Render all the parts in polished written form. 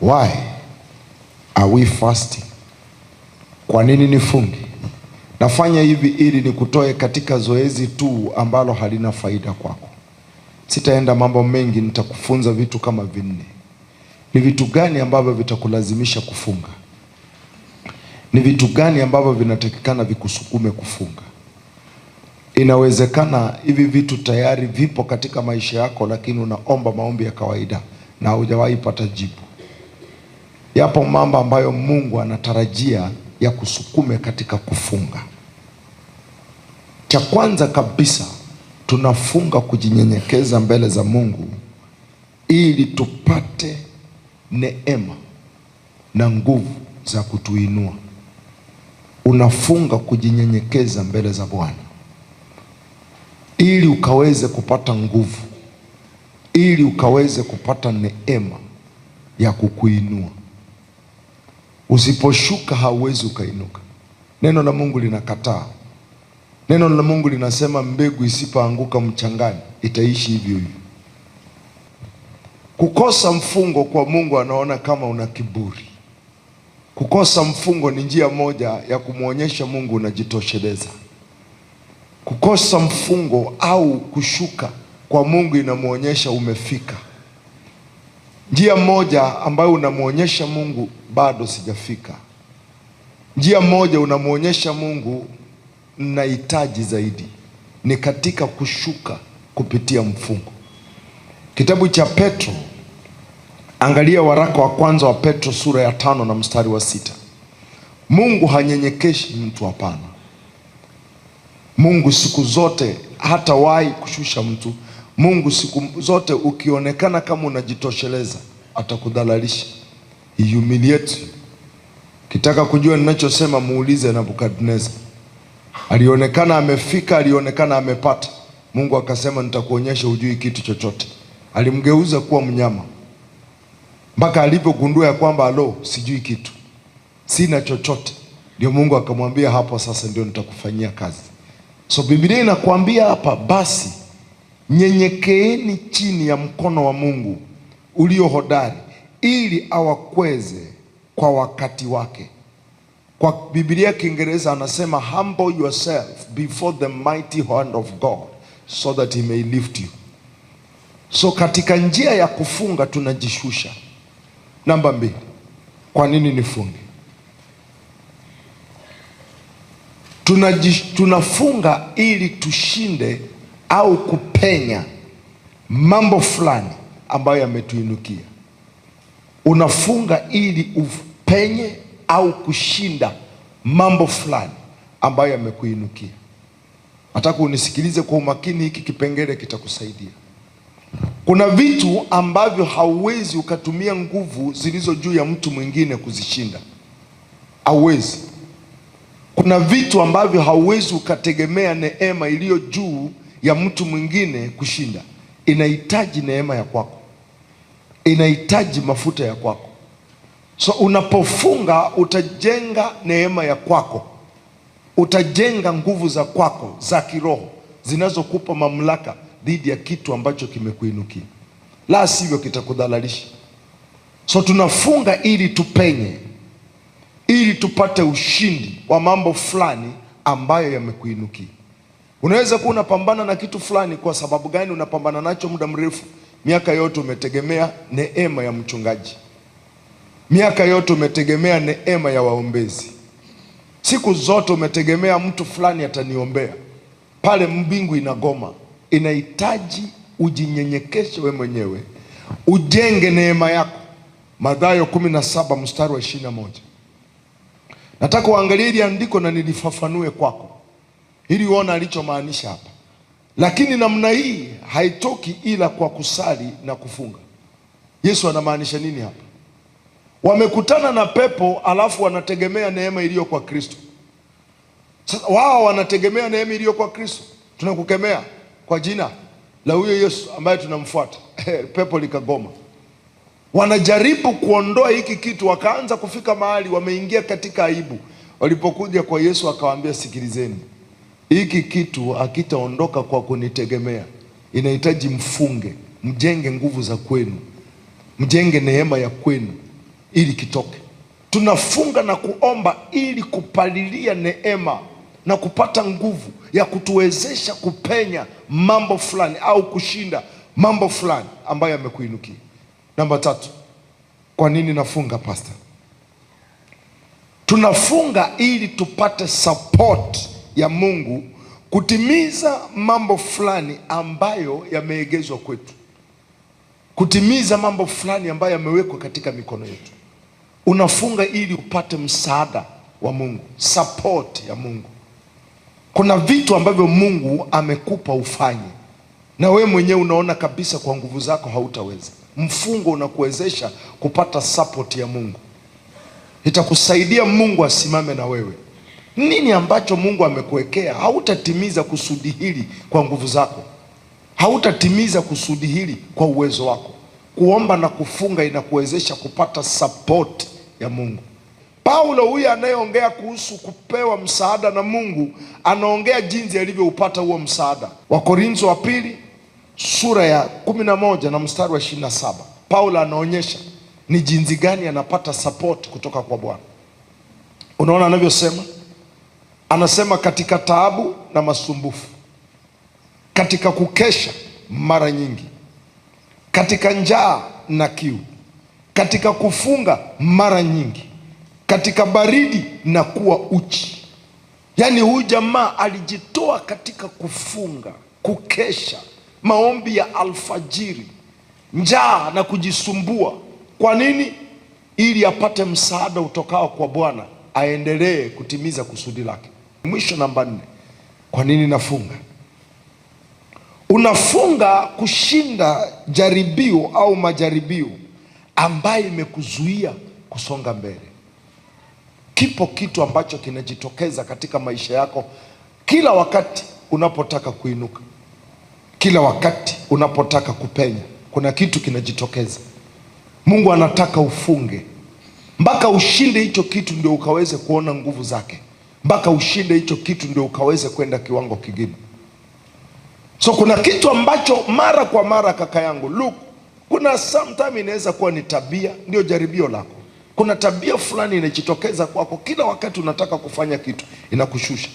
Why are we fasting? Kwa nini nifunge? Nafanya hivi ili nikutoe katika zoezi tu ambalo halina faida kwako. Sitaenda mambo mengi, nitakufunza vitu kama vinne. Ni vitu gani ambavyo vitakulazimisha kufunga? Ni vitu gani ambavyo vinatakikana vikusukume kufunga? Inawezekana hivi vitu tayari vipo katika maisha yako, lakini unaomba maombi ya kawaida na hujawahi pata jibu. Yapo mambo ambayo Mungu anatarajia ya kusukume katika kufunga. Cha kwanza kabisa, tunafunga kujinyenyekeza mbele za Mungu ili tupate neema na nguvu za kutuinua. Unafunga kujinyenyekeza mbele za Bwana ili ukaweze kupata nguvu, ili ukaweze kupata neema ya kukuinua. Usiposhuka hauwezi ukainuka. Neno la Mungu linakataa. Neno la Mungu linasema mbegu isipoanguka mchangani itaishi hivyo hivyo. Kukosa mfungo kwa Mungu anaona kama una kiburi. Kukosa mfungo ni njia moja ya kumwonyesha Mungu unajitosheleza. Kukosa mfungo au kushuka kwa Mungu inamwonyesha umefika. Njia moja ambayo unamwonyesha Mungu bado sijafika. Njia moja unamwonyesha Mungu nahitaji zaidi, ni katika kushuka kupitia mfungo. Kitabu cha Petro, angalia waraka wa kwanza wa Petro sura ya 5 na mstari wa 6. Mungu hanyenyekeshi mtu, hapana. Mungu siku zote hatawahi kushusha mtu. Mungu siku zote ukionekana kama unajitosheleza atakudhalalisha. He humiliates you. Kitaka kujua ninachosema muulize Nebukadneza. Alionekana amefika, alionekana amepata. Mungu akasema nitakuonyesha hujui kitu chochote. Alimgeuza kuwa mnyama mpaka alipogundua ya kwamba sijui kitu, sina chochote. Ndio Mungu akamwambia hapo sasa ndio nitakufanyia kazi. So Biblia inakuambia hapa, basi nyenyekeeni chini ya mkono wa Mungu ulio hodari ili awakweze kwa wakati wake. Kwa Biblia Kiingereza anasema humble yourself before the mighty hand of God so that he may lift you. So katika njia ya kufunga tunajishusha. Namba 2, kwa nini nifunge? Tunafunga ili tushinde au kupenya mambo fulani ambayo yametuinukia. Unafunga ili upenye au kushinda mambo fulani ambayo yamekuinukia. Nataka unisikilize kwa umakini, hiki kipengele kitakusaidia. Kuna vitu ambavyo hauwezi ukatumia nguvu zilizo juu ya mtu mwingine kuzishinda. Hauwezi. Kuna vitu ambavyo hauwezi ukategemea neema iliyo juu ya mtu mwingine kushinda. Inahitaji neema ya kwako. Inahitaji mafuta ya kwako. So unapofunga utajenga neema ya kwako. Utajenga nguvu za kwako za kiroho zinazokupa mamlaka dhidi ya kitu ambacho kimekuinukia. La sivyo kitakudhalalisha. So tunafunga ili tupenye, ili tupate ushindi wa mambo fulani ambayo yamekuinukia. Unaweza kuwa unapambana na kitu fulani. Kwa sababu gani unapambana nacho muda mrefu? Miaka yote umetegemea neema ya mchungaji. Miaka yote umetegemea neema ya waombezi. Siku zote umetegemea mtu fulani ataniombea. Pale mbingu inagoma. Inahitaji ujinyenyekeshe wewe mwenyewe, ujenge neema yako. Mathayo 17 mstari wa 21. Nataka uangalie hili andiko na nilifafanue kwako ili uone alichomaanisha hapa. Lakini namna hii haitoki ila kwa kusali na kufunga. Yesu anamaanisha nini hapa? Wamekutana na pepo alafu wanategemea neema iliyo kwa Kristo. Sasa wao wanategemea neema iliyo kwa Kristo. Tunakukemea kwa jina la huyo Yesu ambaye tunamfuata. Pepo likagoma. Wanajaribu kuondoa hiki kitu, wakaanza kufika mahali wameingia katika aibu. Walipokuja kwa Yesu akawaambia, sikilizeni, hiki kitu hakitaondoka kwa kunitegemea. Inahitaji mfunge, mjenge nguvu za kwenu, mjenge neema ya kwenu, ili kitoke. Tunafunga na kuomba ili kupalilia neema na kupata nguvu ya kutuwezesha kupenya mambo fulani au kushinda mambo fulani ambayo yamekuinukia. Namba 3, kwa nini nafunga pastor? Tunafunga ili tupate support ya Mungu kutimiza mambo fulani ambayo yameegezwa kwetu, kutimiza mambo fulani ambayo yamewekwa katika mikono yetu. Unafunga ili upate msaada wa Mungu, support ya Mungu. Kuna vitu ambavyo Mungu amekupa ufanye na we mwenyewe unaona kabisa kwa nguvu zako hautaweza. Mfungo unakuwezesha kupata support ya Mungu, itakusaidia Mungu asimame na wewe. Nini ambacho Mungu amekuwekea? Hautatimiza kusudi hili kwa nguvu zako, hautatimiza kusudi hili kwa uwezo wako. Kuomba na kufunga inakuwezesha kupata support ya Mungu. Paulo huyu anayeongea kuhusu kupewa msaada na Mungu, anaongea jinsi alivyoupata huo msaada. Wakorintho wa pili sura ya 11 na mstari wa 27, Paulo anaonyesha ni jinsi gani anapata support kutoka kwa Bwana. Unaona anavyosema? Anasema katika taabu na masumbufu, katika kukesha mara nyingi, katika njaa na kiu, katika kufunga mara nyingi, katika baridi na kuwa uchi. Yaani huyu jamaa alijitoa katika kufunga, kukesha, maombi ya alfajiri, njaa na kujisumbua. Kwa nini? Ili apate msaada utokao kwa Bwana, aendelee kutimiza kusudi lake. Mwisho, namba 4, kwa nini nafunga? Unafunga kushinda jaribio au majaribio ambayo imekuzuia kusonga mbele. Kipo kitu ambacho kinajitokeza katika maisha yako kila wakati unapotaka kuinuka, kila wakati unapotaka kupenya, kuna kitu kinajitokeza. Mungu anataka ufunge mpaka ushinde hicho kitu, ndio ukaweze kuona nguvu zake, mpaka ushinde hicho kitu ndio ukaweze kwenda kiwango kingine. So kuna kitu ambacho mara kwa mara, kaka yangu, look, kuna sometime inaweza kuwa ni tabia, ndio jaribio lako. Kuna tabia fulani inajitokeza kwako, kila wakati unataka kufanya kitu inakushusha.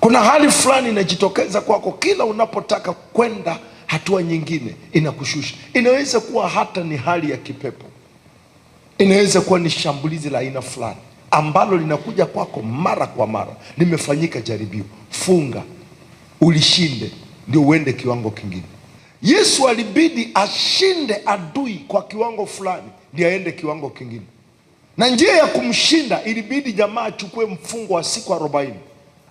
Kuna hali fulani inajitokeza kwako, kila unapotaka kwenda hatua nyingine inakushusha. Inaweza kuwa hata ni hali ya kipepo, inaweza kuwa ni shambulizi la aina fulani ambalo linakuja kwako mara kwa mara. Limefanyika jaribio, funga ulishinde, ndio uende kiwango kingine. Yesu alibidi ashinde adui kwa kiwango fulani ndio aende kiwango kingine, na njia ya kumshinda ilibidi jamaa achukue mfungo wa siku 40,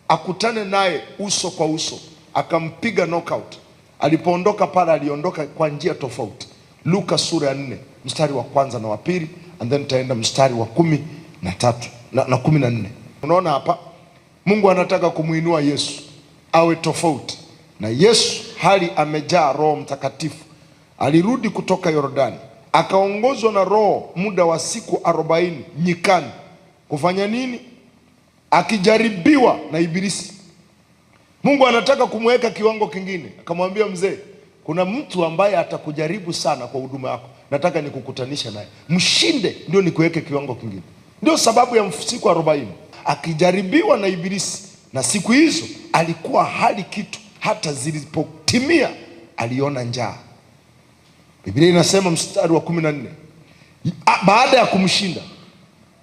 akutane naye uso kwa uso, akampiga knockout. Alipoondoka pale, aliondoka kwa njia tofauti. Luka sura ya 4 mstari wa 1 na wa 2, and then taenda mstari wa 13 na 14. Unaona hapa Mungu anataka kumuinua Yesu awe tofauti na Yesu. Hali amejaa Roho Mtakatifu, alirudi kutoka Yordani, akaongozwa na Roho muda wa siku 40 nyikani. Kufanya nini? Akijaribiwa na Ibilisi. Mungu anataka kumweka kiwango kingine. Akamwambia, mzee, kuna mtu ambaye atakujaribu sana kwa huduma yako, nataka nikukutanisha naye, mshinde ndio nikuweke kiwango kingine. Ndio sababu ya siku 40 akijaribiwa na Ibilisi. Na siku hizo alikuwa hali kitu, hata zilipotimia aliona njaa. Biblia inasema mstari wa 14, baada ya kumshinda,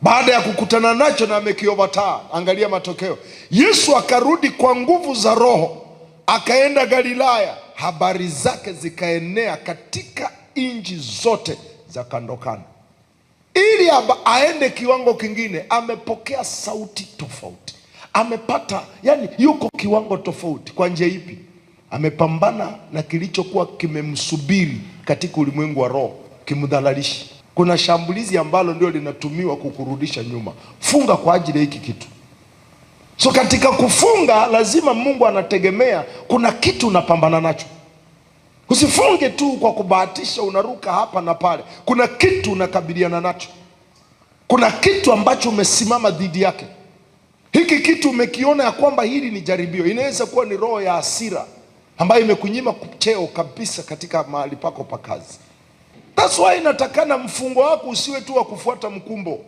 baada ya kukutana nacho na amekiovataa, angalia matokeo. Yesu akarudi kwa nguvu za Roho, akaenda Galilaya, habari zake zikaenea katika nchi zote za kando kando. Ili aende kiwango kingine, amepokea sauti tofauti, amepata, yani yuko kiwango tofauti. Kwa njia ipi? Amepambana na kilichokuwa kimemsubiri katika ulimwengu wa roho, kimdhalalishi. Kuna shambulizi ambalo ndio linatumiwa kukurudisha nyuma. Funga kwa ajili ya hiki kitu. So katika kufunga lazima Mungu anategemea kuna kitu unapambana nacho. Usifunge tu kwa kubahatisha, unaruka hapa na pale. Kuna kitu unakabiliana nacho, kuna kitu ambacho umesimama dhidi yake. Hiki kitu umekiona ya kwamba hili ni jaribio. Inaweza kuwa ni roho ya hasira ambayo imekunyima cheo kabisa katika mahali pako pa kazi. That's why inatakana mfungo wako usiwe tu wa kufuata mkumbo.